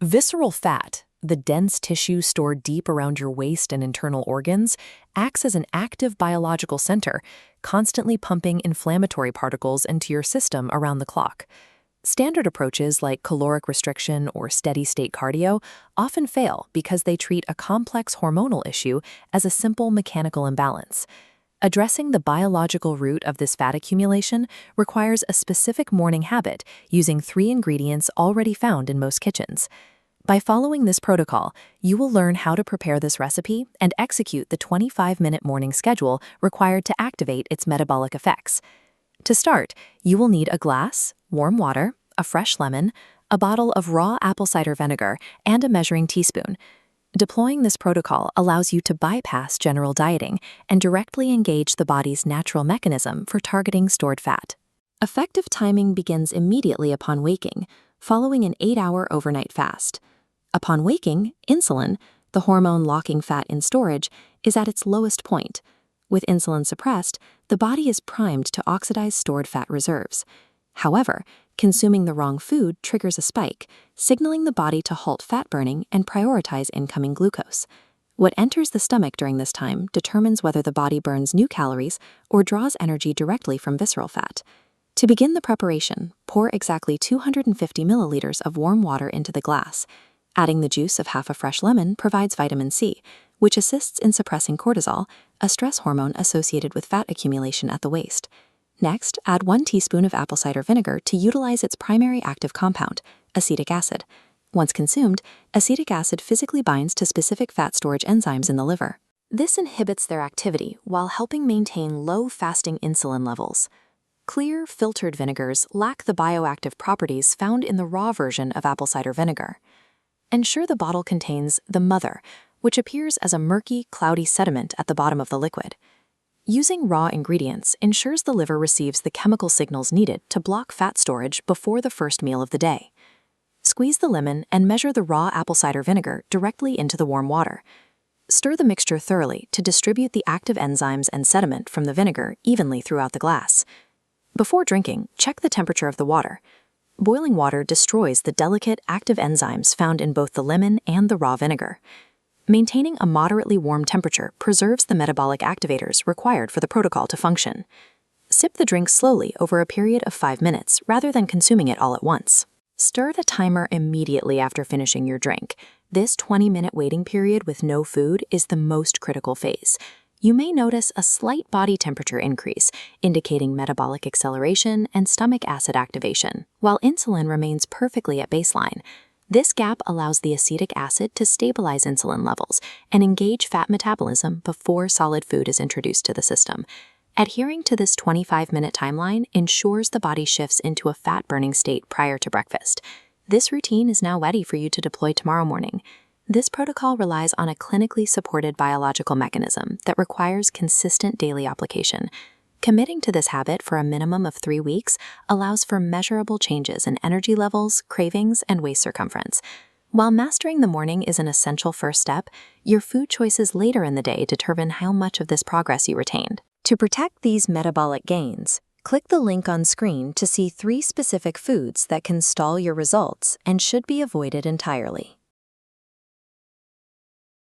Visceral fat, the dense tissue stored deep around your waist and internal organs, acts as an active biological center, constantly pumping inflammatory particles into your system around the clock. Standard approaches like caloric restriction or steady-state cardio often fail because they treat a complex hormonal issue as a simple mechanical imbalance. Addressing the biological root of this fat accumulation requires a specific morning habit using 3 ingredients already found in most kitchens. By following this protocol, you will learn how to prepare this recipe and execute the 25-minute morning schedule required to activate its metabolic effects. To start, you will need a glass, warm water, a fresh lemon, a bottle of raw apple cider vinegar, and a measuring teaspoon. Deploying this protocol allows you to bypass general dieting and directly engage the body's natural mechanism for targeting stored fat. Effective timing begins immediately upon waking, following an 8-hour overnight fast. Upon waking, insulin, the hormone locking fat in storage, is at its lowest point. With insulin suppressed, the body is primed to oxidize stored fat reserves. However, consuming the wrong food triggers a spike, signaling the body to halt fat burning and prioritize incoming glucose. What enters the stomach during this time determines whether the body burns new calories or draws energy directly from visceral fat. To begin the preparation, pour exactly 250 milliliters of warm water into the glass. Adding the juice of half a fresh lemon provides vitamin C, which assists in suppressing cortisol, a stress hormone associated with fat accumulation at the waist. Next, add 1 teaspoon of apple cider vinegar to utilize its primary active compound, acetic acid. Once consumed, acetic acid physically binds to specific fat storage enzymes in the liver. This inhibits their activity while helping maintain low fasting insulin levels. Clear, filtered vinegars lack the bioactive properties found in the raw version of apple cider vinegar. Ensure the bottle contains the mother, which appears as a murky, cloudy sediment at the bottom of the liquid. Using raw ingredients ensures the liver receives the chemical signals needed to block fat storage before the first meal of the day. Squeeze the lemon and measure the raw apple cider vinegar directly into the warm water. Stir the mixture thoroughly to distribute the active enzymes and sediment from the vinegar evenly throughout the glass. Before drinking, check the temperature of the water. Boiling water destroys the delicate, active enzymes found in both the lemon and the raw vinegar. Maintaining a moderately warm temperature preserves the metabolic activators required for the protocol to function. Sip the drink slowly over a period of 5 minutes rather than consuming it all at once. Stir the timer immediately after finishing your drink. This 20-minute waiting period with no food is the most critical phase. You may notice a slight body temperature increase, indicating metabolic acceleration and stomach acid activation, while insulin remains perfectly at baseline. This gap allows the acetic acid to stabilize insulin levels and engage fat metabolism before solid food is introduced to the system. Adhering to this 25-minute timeline ensures the body shifts into a fat-burning state prior to breakfast. This routine is now ready for you to deploy tomorrow morning. This protocol relies on a clinically supported biological mechanism that requires consistent daily application. Committing to this habit for a minimum of 3 weeks allows for measurable changes in energy levels, cravings, and waist circumference. While mastering the morning is an essential first step, your food choices later in the day determine how much of this progress you retained. To protect these metabolic gains, click the link on screen to see 3 specific foods that can stall your results and should be avoided entirely.